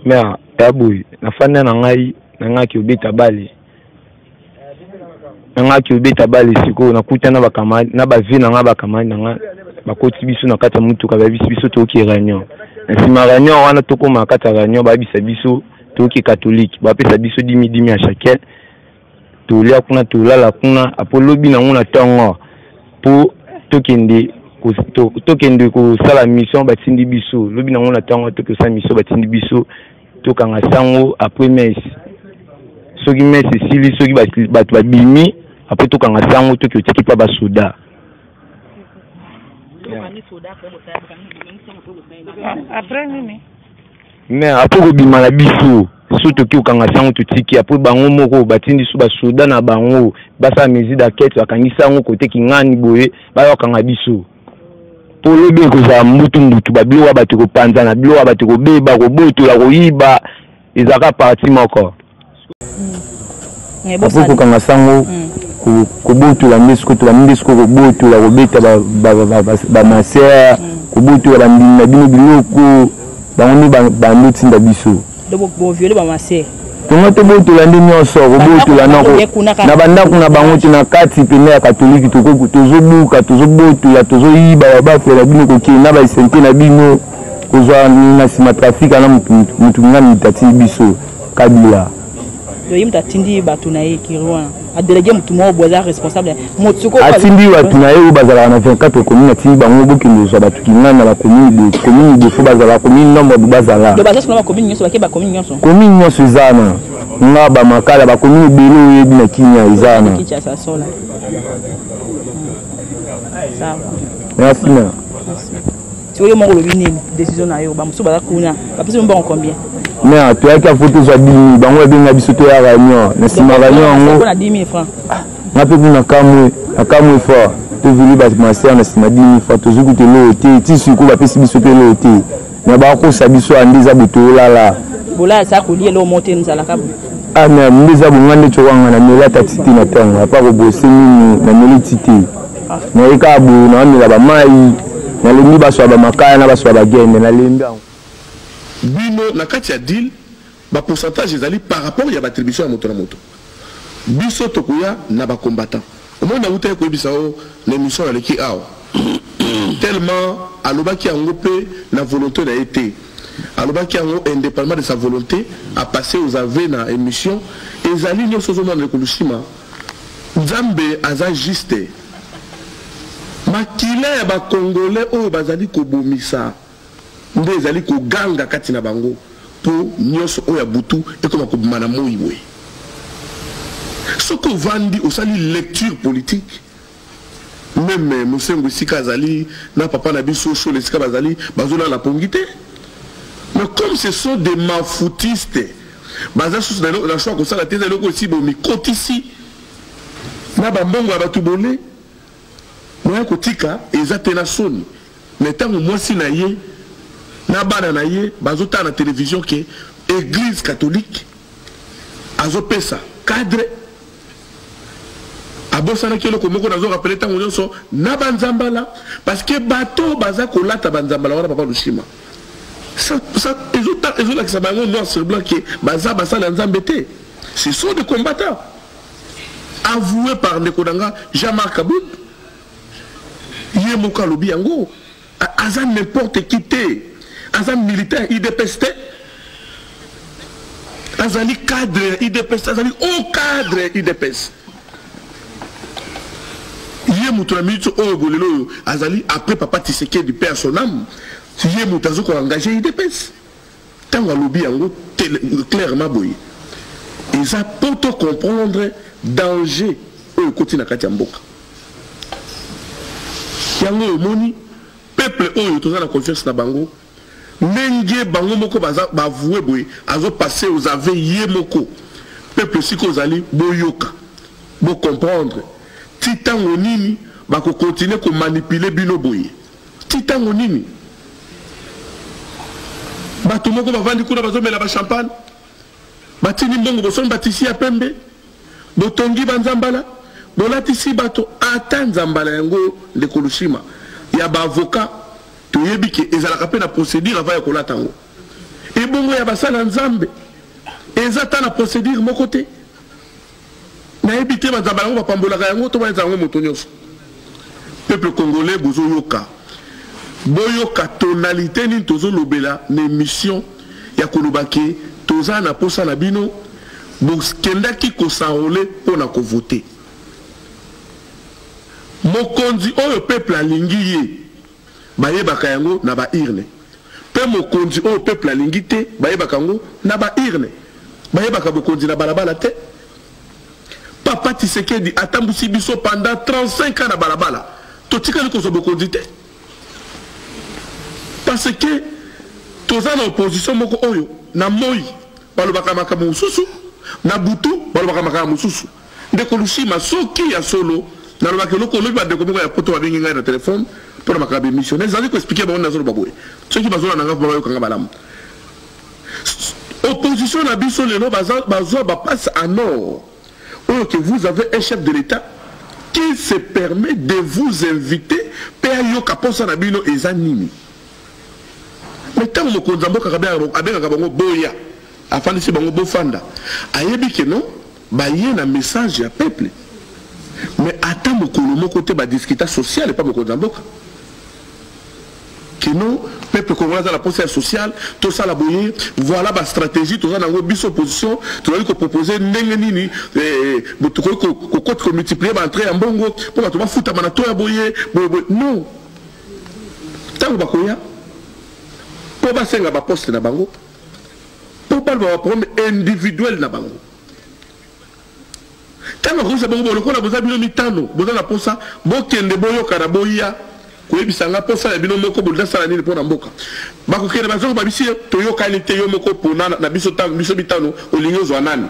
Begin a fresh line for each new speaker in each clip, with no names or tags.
Mais tabu nafanya na ngai ki obeta bali ki obeta bali siko nakuta na bakamani na bavina nga bakamani nga bakoti biso na kata mutu ka biso toki réunion nsima réunion wana tokoma kata réunion babisa biso toki catholique bapesa biso 10 à chacun tolia kuna tolala kuna apolobi na ngona tongo po tokende ko sala mission batindi biso lobi na ngona tongo toki sala mission batindi biso tokanga sango après messe soki messe sili soki batu babimi après tokanga sango toki otiki pa basoda
après nini
mais après kobima na biso surtout ki okanga sango totiki après bango moko batindi so basoda na bango basa mezi da kete bakangisa ngo kote kingani boye bayokanga biso polo be koza mutu babilo wa batiko panza na bilo wa batiko beba ko boto la koyiba ezaka parti moko après kokanga sango ko boto la misko to la misko ko boto la kobeta ba masera ko boto la mbina bino biloko bango ba ndotinda biso
bo viole ba masera
tomoto boto la ndinyo so ko boto la nako na banda kuna bango tina kati pene ya katoliki toko tozobuka tozoboto la tozoyiba ba fela bino ko kina ba sente na bino kozwa na sima trafika na mutu ngani tati biso kabila
yo mtatindi batu na ekirwa a délégué mutu mo boza responsable motsuko
atindi batu na yo bazala na 24 commune atindi bango bokindo so batu kinana na la commune de fo bazala commune nombre bazala
do bazala na commune nyoso bakeba commune nyoso
izana nga ba makala ba commune belo yebi na kinya izana
kicha sa sola ça
merci na
tu yo moko lobini décision na yo ba muso bazala kuna ba pesi mbongo combien
mais tu as qu'à photo sur 10 000 bango benga biso to ya réunion na sima réunion ngo
na 10 000 francs
na pe na kamwe fort to vili ba master na sima 10 000 francs to zukute lo te ti suko ba pesi biso te lo te na ba ko sa biso andiza buto la
bola sa ko lié lo monter nzala kabu
ah mais ndiza bungande chowanga na mela tatiti na tanga pa ko bose nini na meli titi na ikabu na mela ba mai na lembi baso ba makaya na baso ba gende na lembi
bino na kati ya deal ba pourcentage ezali par rapport ya attribution ya moto na moto biso tokoya na ba combattant omona uta ko bisa o na émission na leki awa tellement alobaki yango pe na volonté na été alobaki yango indépendamment de sa volonté à passer aux aveux na émission ezali nyoso zo na kolushima nzambe aza juste makile ba congolais o bazali ko bomisa nde ezali ko ganga kati na bango pour nyoso oya butu et comme ko bimana moyiwe soko vandi osali lecture politique même Mosengo Sika zali na papa na biso so les Sika bazali bazola la pongité mais comme ce sont des mafoutistes baza sous la choix ko sala teza loko si bo mi kotisi na ba mbongo ba tubole moya kotika ezatena soni mais tango mwasi na ye na bana na ye bazota na télévision que église catholique azopesa cadre abosana kelo ko moko nazo rappeler tango nyonso na banzambala parce que bato baza kolata banzambala wana papa lushima ça ezola que ça bango noir sur blanc que baza basala nzambete ce sont des combattants avoués par Nekodanga Jean-Marc Aboud Yemoka lobi yango aza n'importe qui té aza militaire IDPS azali cadre IDPS azali au cadre IDPS Yemuto la minute au bolelo azali après papa Tshisekedi du père son âme Yemuto azo ko engagé IDPS tango lobi yango clairement boy et ça pour te comprendre danger au côté na kati ya mboka yango moni peuple oyo toza na confiance na bango ndenge bango moko baza bavoué boye azo passer aux aveux ye moko peuple siko zali boyoka bo comprendre titango nini bako continuer ko manipuler bino boye titango nini bato moko bavandi kuna bazo mela ba champagne batini mbongo boson batisi ya pembe botongi banzambala bolatisi bato ata nzambala yango de Kolushima ya ba avocat toyebi ke ezalaka pe na procédure avant ya kolata ngo ebongo ya basala nzambe eza ta na procédure moko te nayebi te banzamba yango bapambolaka yango to bayeza yango moto nyonso peuple congolais bozoyoka boyoka tonalité nini tozolobela na émission ya koloba ke toza na posa na bino bokendaki kosanrole mpo na kovote mokonzi oyo peuple alingi ye bayebaka yango na bairne mpe mokonzi oyo peuple alingi te bayebaka yango na bairne bayebaka bokonzi na balabala te Papa Tshisekedi atambusi biso pendant 35 ans na balabala totikali kozwa bokonzi te parce que toza na opposition moko oyo na moi balobaka makambo mosusu na butu balobaka makambo mosusu ndeko Lushima soki ya solo nalobaki eloko olobi bandeko moko ya poto babengi ngai na telefone mpona makambo émissionnaire ezali koexplike bango nazoloba boye soki bazolanda nga mpo bayokanga malamu opposition na biso lelo bazwa bapasse en or oyo que vous avez un chef de l'État qui se permet de vous inviter pe ayoka posa na bino eza nini mais ntango mokonzi mboka abengaka bango boya afandisi bango bofanda ayebi ke non baye na message ya peuple mais ata mokolo moko te badiscuta social et pas mokonzi mboka que non peuple congolais à la poste sociale tout ça la boye voilà ba stratégie tout ça dans biso opposition tu vas proposer ndenge nini ko multiplier ba entrer en bongo pour ba futa mana to ya boye non tango bakoya pour ba senga ba poste na bango pour pas ba problème individuel na bango tango ko se bango lokola boza bino mitano boza na posa bokende boyoka na boya koyebisanga posa ya bino moko bodasala nini mpona mboka bakokende bazoko babisi toyokani te yo moko mpona na biso bitano olingi ozwa nani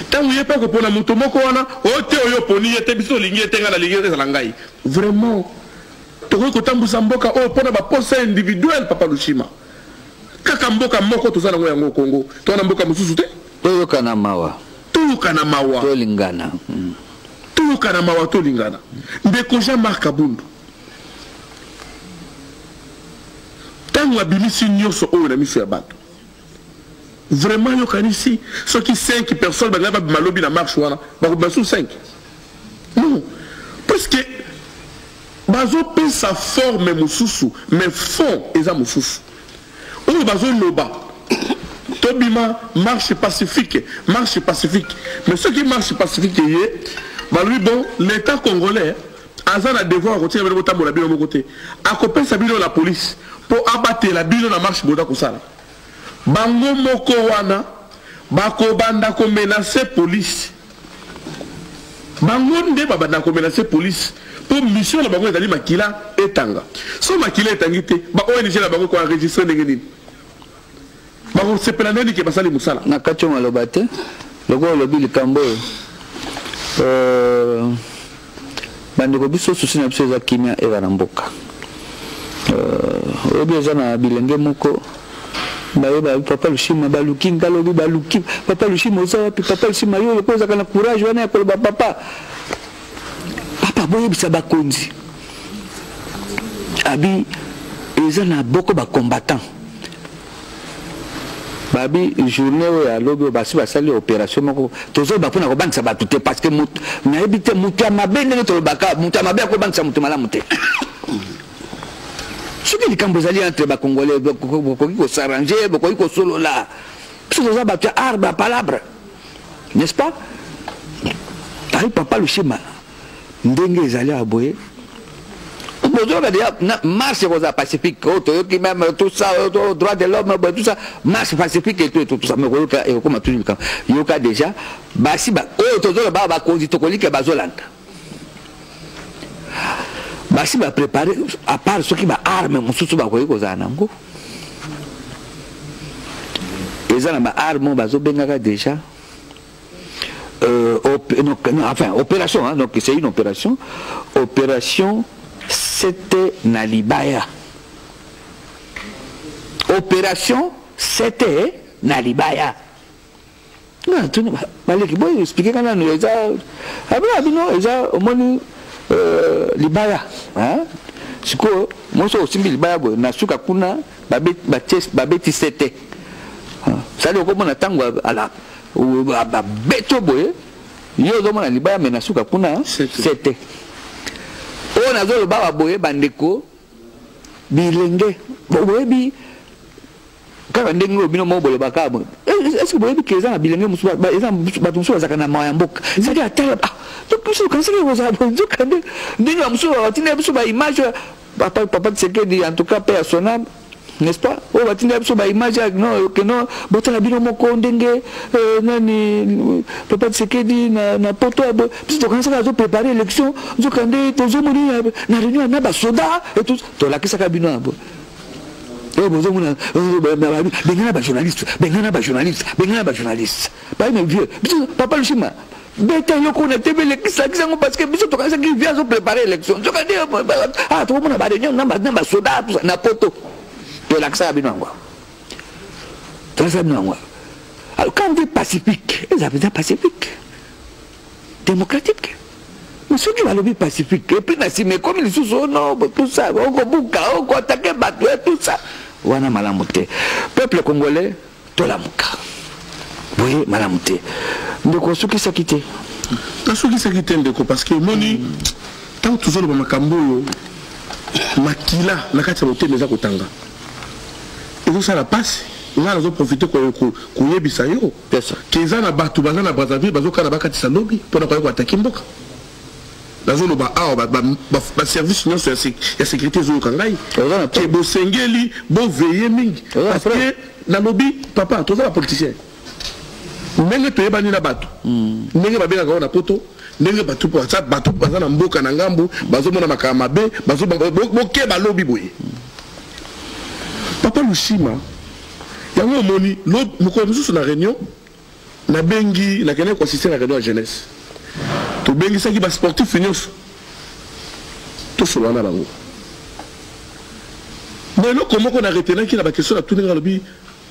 ntango ye mpe kopona moto moko wana oyo te oyo oponi ye te biso olingi ye te ngai nalingi ezala ngai vraiment tokoki kotambusa mboka oyo mpona baposa individuel Papa Lushima kaka mboka moko toza nango yango Kongo toza na mboka mosusu te
toyokana mawa tolingana
ndeko Jean-Marc Kabundu tango abimisi nyonso oyo na miso ya bato vraiment yokanisi soki 5 personnes bagaba malobi na marche wana bakobasu 5 non parce que bazopesa forme mosusu mais fond eza mosusu oyo bazoloba tobima marche pacifique mais ce qui marche pacifique ye balobi bon l'état congolais aza na devoir kotia bino botambola bino moko te akopesa bino la police pour abattre la bino na marche boda kosala bango moko wana bakobanda ko menacer police bango nde babanda ko menacer police pour mission na bango ezali makila etanga so makila etangi te ba ONG na bango ko enregistrer ndenge nini bango sepela nani ke basali musala
na kacho maloba te loko lobi likambo bandeko biso susi na biso eza kimia eza na mboka obi eza na bilenge moko bayeba Papa Lushima baluki ngalobi baluki Papa Lushima oza wapi Papa Lushima yo loko ozaka na courage wana ya koloba papa boyebisa bakonzi abi eza na boko ba combattant babi journée oyo ya lobi basi basali opération moko tozoba mpona kobangisa bato te parce que nayebi te moto ya mabe ndenge tolobaka moto ya mabe akobangisa moto malamu te soki likambo ezali entre bacongolais bokoki kosarrange bokoki kosolola biso toza bato ya art bapalabre n'est-ce pas ari Papa Lushima ndenge ezali aboye bozoka déjà marche aux pacifique qui même tout ça droit de l'homme tout ça marche pacifique et tout ça mais comme tout yoka déjà basi ba tozoka ba konzi tokolika bazolanda basi ba préparer à part ce qui ba arme mususu ba koyiko zanango ezana ba arme bazobengaka déjà enfin opération hein, donc c'est une opération c'était Nalibaya. Opération c'était Nalibaya. Non, tu n'as pas expliqué quand on a Libaya. siko moi so simbi libaya boye na suka kuna babeti sete sali okomona tango ala babeto boye yo ozomona libaya me na suka kuna sete oyo nazoloba baboye bandeko bilenge boyebi kaka ndenge oyo bino moko bolobaka est-ce que boyebi ke eza na bilenge mosusu eza bato mosusu bazalaka na mawa ya mboka sadi atala biso kanisaki kozala bonzoka ndenge ya mosusu batinda biso baimage papa Tshisekedi en tout cas paix à son âme, n'est-ce pas? Oh batinda biso baimage non que non botala bino moko ndenge nani papa Tshisekedi na poto biso tokanisaka azo préparer élection nzokande tozomoni na réunion na basoda et tout tolakisaka bino abo bengana ba journaliste ba une vieux papa Lushima beta yoko na tebele kisango parce que biso tokanisa ki vient zo préparer élection to kande to mona ba réunion na soda na poto to laksa bino ngwa to sa bino ngwa alors quand on dit pacifique ils appellent ça pacifique démocratique mais ceux qui va lobby pacifique et puis na si mais comme ils sont non tout ça on buka on attaquer bateau tout ça wana malamuté peuple congolais to la muka oui malamuté ndeko soki sakité
soki sakité ndeko parce que moni tant toujours ba makambo yo makila na kati ya hôtel za kotanga ezo sala passe nga nazo profiter ko yebisa yo keza na batu baza na Brazzaville bazokana bakati sa lobby pona ko attaquer mboka nazo loba ba service nyonso ya sécurité zo kangai ke bo sengeli bo veiller mingi parce que na lobby papa toza la politicien ndenge toyebani na bato ndenge babengaka na poto ndenge bato po ça bato baza na mboka na ngambu bazomona makama mabe bokeba lobby boye papa Lushima yango moni moko mususu na réunion na bengi na kene ko assister na réunion jeunesse to bengi saki ba sportif nyonso to solo na bango mais lo comment on a retenu ki na ba question na tout ndenge lobby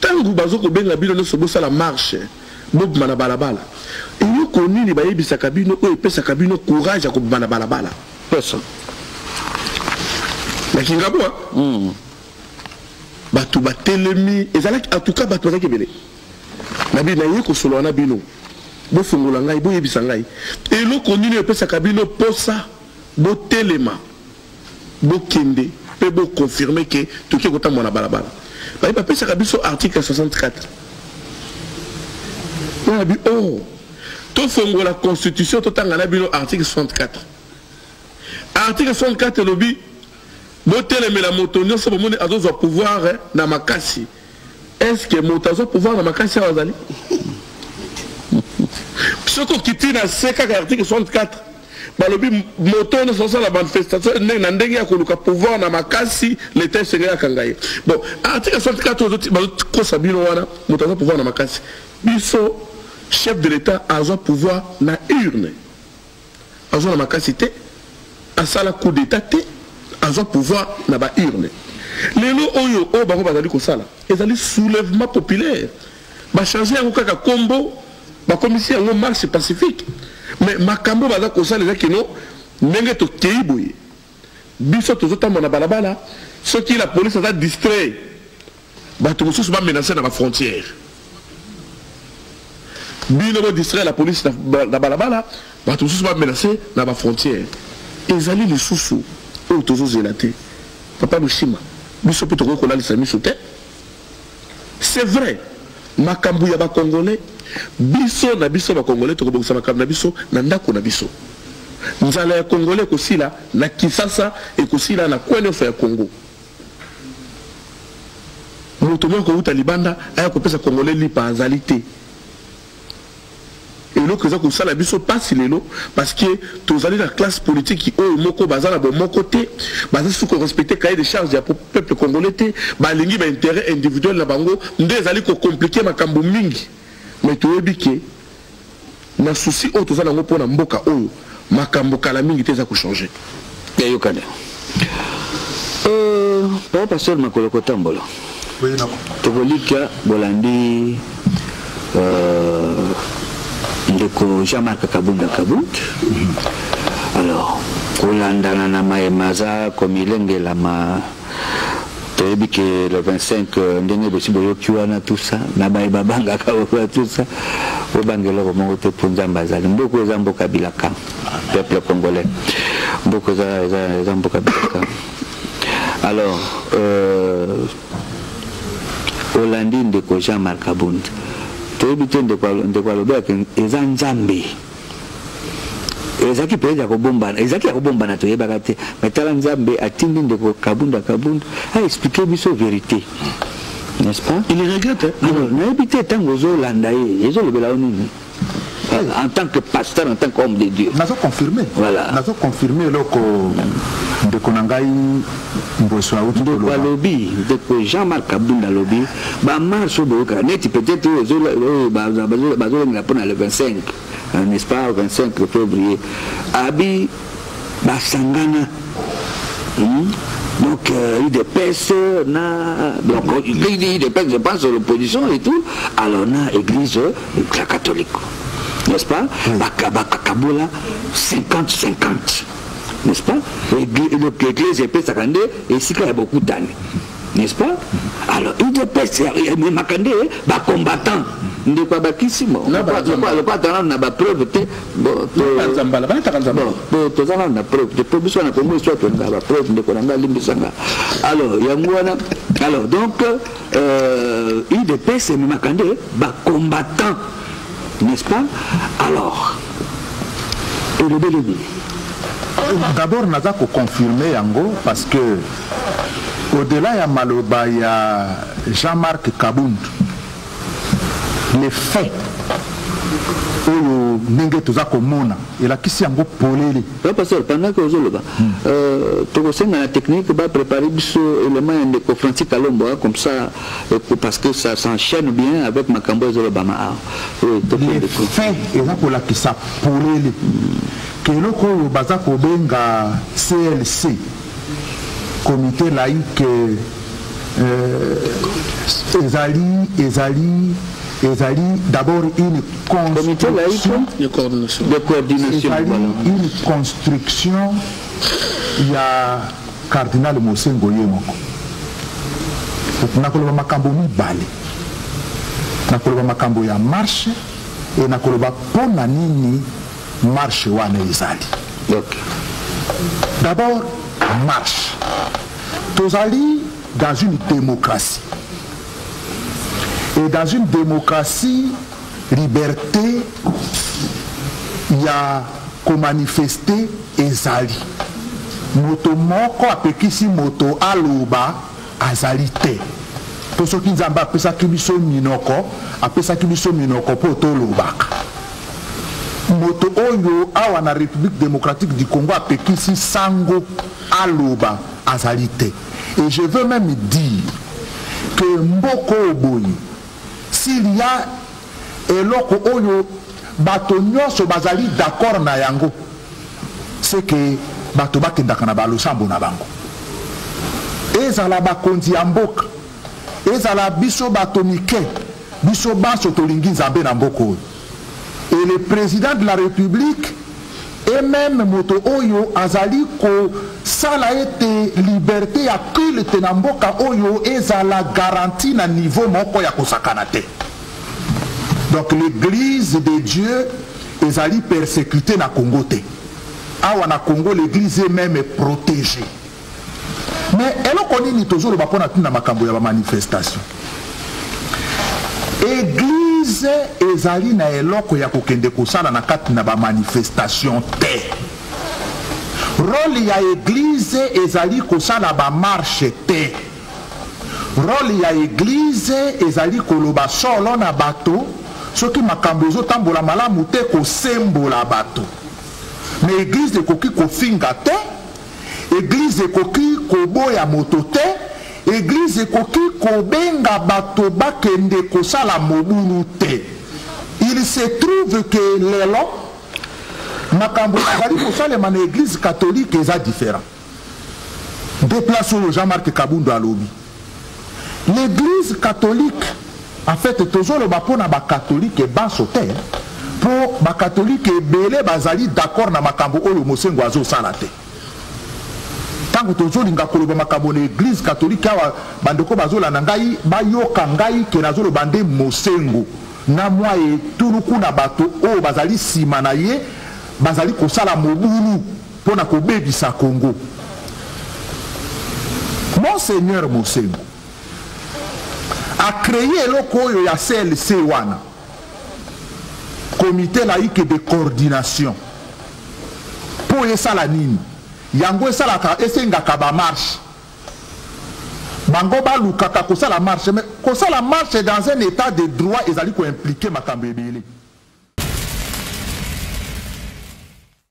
tangu bazoko benga bino no sobosa la marche bob mana balabala et yo konini ba yebisa kabino o epesa kabino courage ko bana balabala personne na kingabo batu batelemi ezalaki en tout cas batu bazaki belé na bina yeko solo na bino bo fungola ngai bo yebisa ngai et lo konini epesa kabino posa bo telema bo kende pe bo confirmer que tout ki ko tamona balabala ba epesa kabiso article 64 oh, tout fongo la constitution, tout en alabino article 64. Article 64 lobby, motel mais la motonio, c'est pour moi à pouvoir na makasi. Est-ce que motazo pouvoir na makasi à Azali? Surtout qui tient à article 64. Bah lobby motonio sont la manifestation, n'endenge à koluka pouvoir na makasi, l'état serait à Kangaye. Bon, article 64 aux autres, bah kosabino wana, motazo pouvoir na makasi. Biso chef de l'État a un pouvoir na urne. A un ma capacité à ça la coup d'État a un pouvoir na ba urne. Les lots oyo o bango bazali ko sala. Ezali soulèvement populaire. Ba changer en kaka combo ba commission en marche pacifique. Mais makambo baza ko sala les kino ndenge to keiboye. Biso to zota mona balabala ce qui la police a distrait. Ba to mususu ba menacer na ba frontière. Bino va distraire la police na balabala, ba tout ça va menacer na ba frontière. Ezali les sous o tozo zelaté. Papa Lushima, biso poto ko la lisa miso te. C'est vrai. Makambu ya ba congolais, biso ba congolais to ko bokisa makambu na biso na ndako na biso. Nzala ya congolais ko sila na Kisasa et ko sila na kwene fa ya Congo. Moto moko uta libanda aya ko pesa congolais li pa azalité. Et l'eau que ça comme ça la biso passe l'élo parce que tous allez la classe politique qui au moko bazala bon mon côté bazala sous qu'on respecter cahier de charges du peuple congolais ba lingi ba intérêt individuel la bango ndé allez ko compliquer makambo mingi mais tu ebiké na souci au tous allez ngo pona mboka o makambo kala mingi te za ko changer ya yokane pas passer makolo kotambola oui non tokolika bolandi ndeko Jean-Marc Kabunda Kabund. Alors
kolandana na maemaza komilengelama toyebi ke le 25 ndenge possible yoki wana tout ça na babangaka tout ça obangela moko te mpo nzambe azali mboka eza mboka bilaka peuple congolais mboka eza mboka bilaka. Alors olandi ndeko Jean-Marc Kabund toyebi te ndeko alobaka eza nzambe ezaki peut-être kobombana ezaki kobombana toyebaka te mais tala nzambe atindi ndeko Kabunda a expliqué biso vérité, n'est-ce pas?
Il regrette.
Alors nayebi te tango zolanda ye ezolobela nini en tant que pasteur, en tant qu'homme de Dieu.
Nazo confirmé.
Voilà.
Nazo confirmé loko ndeko nangai mboso auti
ndeko alobi ndeko Jean-Marc Kabunda lobi ba marche boka net peut-être bazolenga pona le 25, n'est-ce pas, le 25 février abi basangana. Donc il dépêche donc il dépêche, je pense, l'opposition et tout. Alors na église la catholique, n'est-ce pas? Bakabola 50-50, n'est-ce pas? L'église est pèse à Kandé et ici il y a beaucoup d'années, n'est-ce pas? Alors il dépêche, mais Makandé, combattant. Ne pas bakissimo. Le pas dans la preuve te bon to na preuve de preuve soit na comme soit to na preuve de konanga limbisanga. Alors yangwana alors donc il dépêche mais Makandé combattant, n'est-ce pas? Alors le belébé
d'abord naza ko confirmer yango parce que au-delà ya maloba ya Jean-Marc Kabund, les faits oyo ndenge toza komona elakisi yango polele
parce que pendant que ozoloba tokosenga na technique ba préparer biso élément de Francis Kalombo comme ça parce que ça s'enchaîne bien avec makambo ozoloba
les faits eza kolakisa polele ke eloko oyo baza kobenga CLC, comité laïque, ezali d'abord une construction
de coordination.
Une construction, il y a cardinal Mosengo Yemoko. Nakoloba makambo mibale. Nakoloba makambo ya marche et nakoloba pona nini marche wana ezali. D'abord marche. Tozali dans une démocratie. Et dans une démocratie, liberté, il y a qu'à manifester ezali. Moto moko apekisi moto aloba azalite. Pour ceux qui nzamba apesa kibiso minoko po tolobaka. Moto oyo awa na République démocratique du Congo apekisi sango aloba azalite. Et je veux même dire que mboko oboyi, s'il y a eloko oyo bato nyonso bazali d'accord na yango, c'est que bato bakendaka na balosambo na bango. Ezala bakonzi ya mboka, ezala biso bato mike, biso banso tolingi nzambe na mboko oyo. Et le président de la République et même moto oyo azali ko sala ete liberté ya culte na mboka oyo ezala garantie na niveau moko ya kosakana te. Donc l'église de Dieu ezali persécutée na Congo te. Awa na Congo l'église même est protégée. Mais eloko nini tozolo bapona tuna makambo ya manifestation. Église ezali na eloko ya kokende kosala na kati na ba manifestation te. Rôle ya église ezali kosala ba marche te. Rôle ya église ezali koloba solo na bato soki makambo ezotambola malamu te kosembola bato. Mais église ekoki kofinga te, église ekoki koboya moto te, église ekoki kobenga bato bakende kosala mobulu te. Il se trouve que lelo makambo ezali kosalema na église catholique eza différent. Déplace au Jean-Marc Kabunda alobi. L'église catholique, en fait, toujours bapona ba catholique et baso te, pour ba catholique ebele bazali d'accord na makambo oyo Mosengo azo sala te. ntango tozolinga koloba makambo na église catholique awa bandeko bazolanda ngai bayoka ngai ke nazoloba nde mosengo na mwa etuluku na bato oyo bazali nsima na ye bazali kosala mobulu mpo na kobebisa Congo. Monseigneur Mosengo a créé eloko oyo ya CLC wana, comité laïque de coordination, po esala nini yango esalaka esengaka ba marche bango balukaka kosala marche, mais kosala marche dans un état de droit ezali ko impliquer makambo ebele.